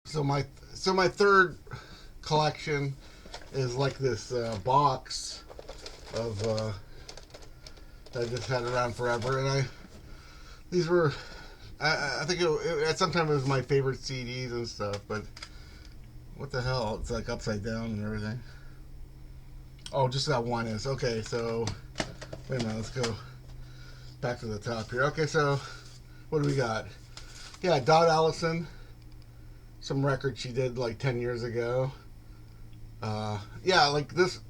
So my third collection is like this box of that I just had around forever, and I these were I think at some time it was my favorite CDs and stuff, but what the hell? It's like upside down and everything. Oh, just that one is okay. So wait a minute, let's go back to the top here. Okay, so what do we got? Yeah, Dot Allison, some record she did like 10 years ago. Yeah, like this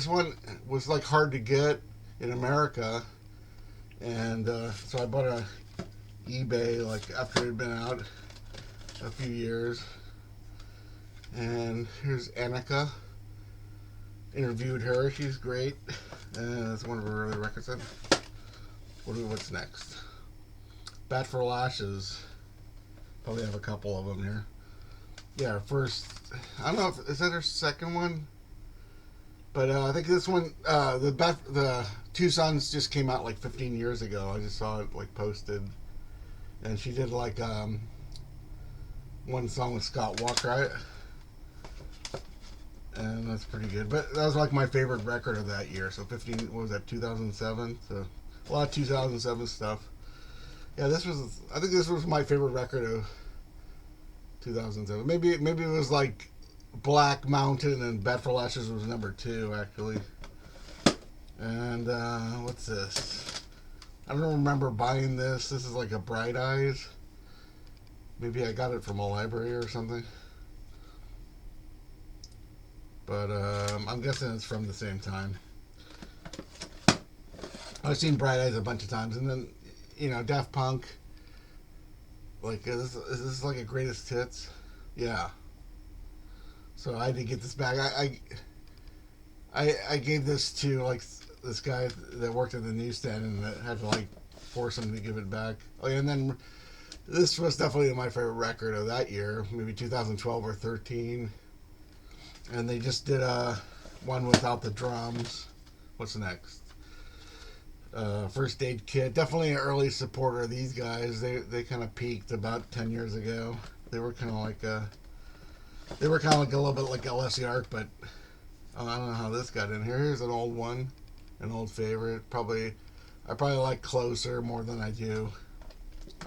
one was like hard to get in America, and so I bought a eBay like after it had been out a few years. And here's Annika. Interviewed her. She's great. And it's one of her early records. What's next? Bat for Lashes. Probably have a couple of them here. Yeah, her first. I don't know if is that her second one, but I think this one, the Two Sons just came out like 15 years ago. I just saw it like posted, and she did like one song with Scott Walker, and that's pretty good. But that was like my favorite record of that year. So 15, what was that, 2007? So a lot of 2007 stuff. Yeah, this was. I think this was my favorite record of 2007. Maybe it was like Black Mountain and Bat for Lashes was number two actually. And what's this? I don't remember buying this. This is like a Bright Eyes. Maybe I got it from a library or something. But I'm guessing it's from the same time. I've seen Bright Eyes a bunch of times, and then Daft Punk. Like is this like a greatest hits? Yeah. So I had to get this back. I gave this to like this guy that worked at the newsstand, and I had to like force him to give it back. Oh yeah, and then this was definitely my favorite record of that year, maybe 2012 or 13. And they just did a one without the drums. What's next? First Aid Kit. Definitely an early supporter of these guys. They kind of peaked about 10 years ago. They were kind of like a little bit like LS Arc, but I don't know how this got in here. Here's an old one, an old favorite. I probably like Closer more than I do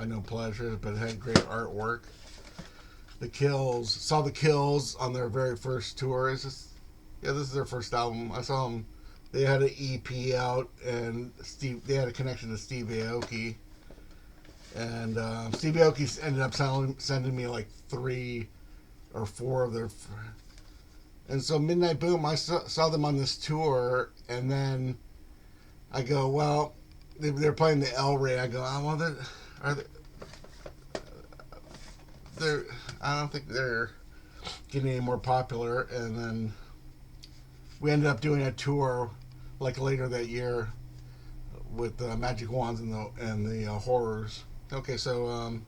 I Know Pleasures, but it had great artwork. The Kills, saw the Kills on their very first tour. This is their first album. I saw them. They had an EP out, and they had a connection to Steve Aoki, and Steve Aoki ended up sending me like 3 or 4 of their. And so Midnight Boom, I saw them on this tour, and then I go, well, they're playing the El Rey. I go, oh, well, are they, they're, I don't think they're getting any more popular. And then we ended up doing a tour like later that year with Magic Wands and the Horrors. Okay, so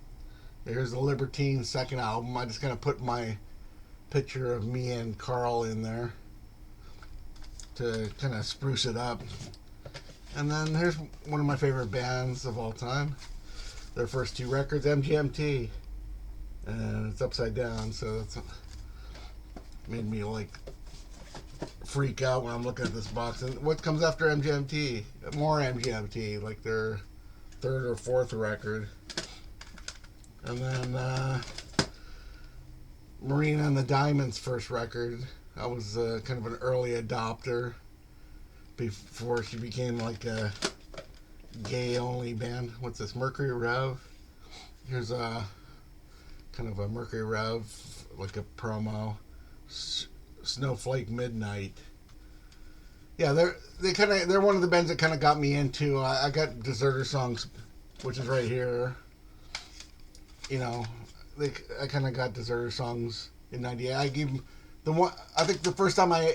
here's the Libertines' second album. I just kind of put my picture of me and Carl in there to kind of spruce it up. And then here's one of my favorite bands of all time. Their first 2 records, MGMT, and it's upside down, so that's made me like freak out when I'm looking at this box. And what comes after MGMT? More MGMT, like their 3rd or 4th record. And then Marina and the Diamonds' first record. I was kind of an early adopter before she became like a gay-only band. What's this? Mercury Rev. Here's a kind of a Mercury Rev, like a promo. Snowflake Midnight. Yeah, they're one of the bands that kind of got me into. I got Deserter Songs, which is right here. I kind of got Deserter Songs in '98. I gave them the one. I think the first time I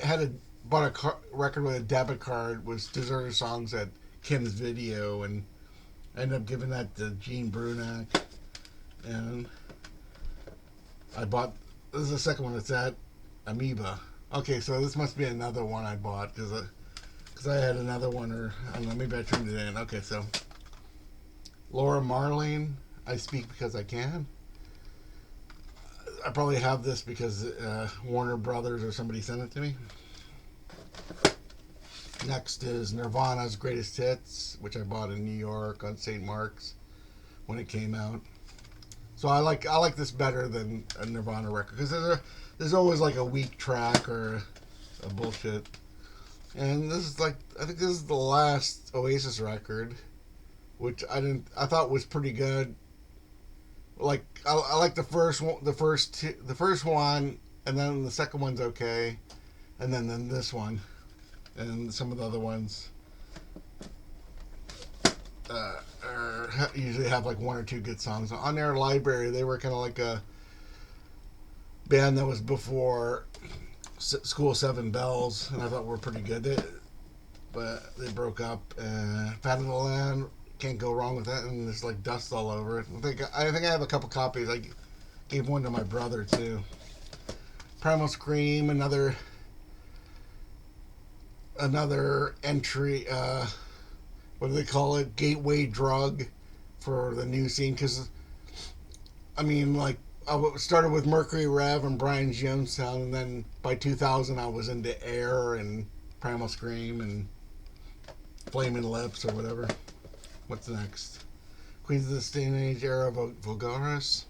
bought a record with a debit card was Deserter Songs at Kim's Video, and I ended up giving that to Gene Brunac. And I bought. This is the second one that's at Amoeba. Okay, so this must be another one I bought because I had another one, or I don't know, maybe I turned it in. Okay, so Laura Marling, I Speak Because I Can. I probably have this because Warner Brothers or somebody sent it to me. Next is Nirvana's Greatest Hits, which I bought in New York on St. Mark's when it came out. So I like this better than a Nirvana record because there's always like a weak track or a bullshit. And this is like I think this is the last Oasis record, which I thought was pretty good. Like I like the first one, and then the second one's okay, and then this one, and some of the other ones usually have like one or two good songs on their library. They were kind of like a band that was before School Seven Bells, and I thought were pretty good. But they broke up. Fat of the Land, can't go wrong with that, and there's like dust all over it. I think I have a couple copies. I gave one to my brother too. Primal Scream, another entry. What do they call it? Gateway drug for the new scene. Because I mean, like I started with Mercury Rev and Brian Jonestown, and then by 2000 I was into Air and Primal Scream and Flaming Lips or whatever. What's next? Queens of the Stone Age era Vulgaris.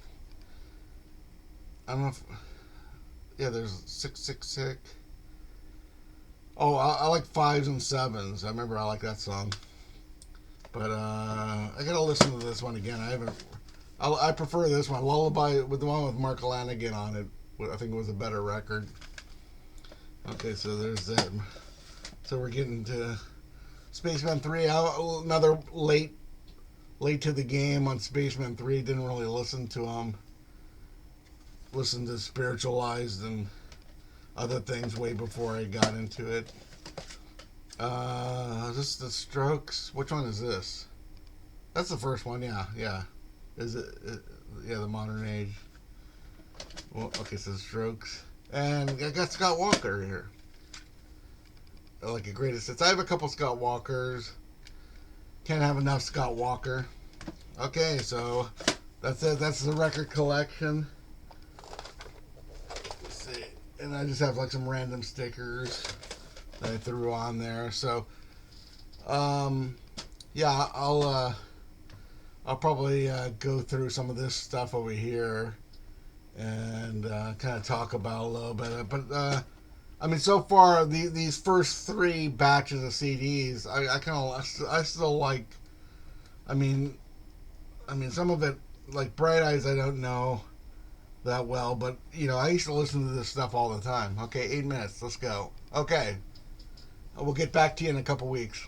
I don't know if. Yeah, there's 666. Oh, I like fives and sevens. I remember I like that song. But I gotta listen to this one again. I haven't. I prefer this one. Lullaby with the one with Mark Lanigan on it. I think it was a better record. Okay, so there's that. So we're getting to Spaceman 3. Another late to the game on Spaceman 3. Didn't really listen to them. Listened to Spiritualized and other things way before I got into it. This is the Strokes. Which one is this? That's the first one. Yeah. Is it? Yeah, the Modern Age. Well, okay, so the Strokes, and I got Scott Walker here. Like a greatest hits. I have a couple Scott Walkers. Can't have enough Scott Walker. Okay, so that's it. That's the record collection. Let's see, and I just have like some random stickers that I threw on there. So, yeah, I'll probably go through some of this stuff over here and kind of talk about a little bit. But I mean, so far these first three batches of CDs, I still like. I mean, some of it like Bright Eyes, I don't know that well, but I used to listen to this stuff all the time. Okay, 8 minutes. Let's go. Okay, we'll get back to you in a couple weeks.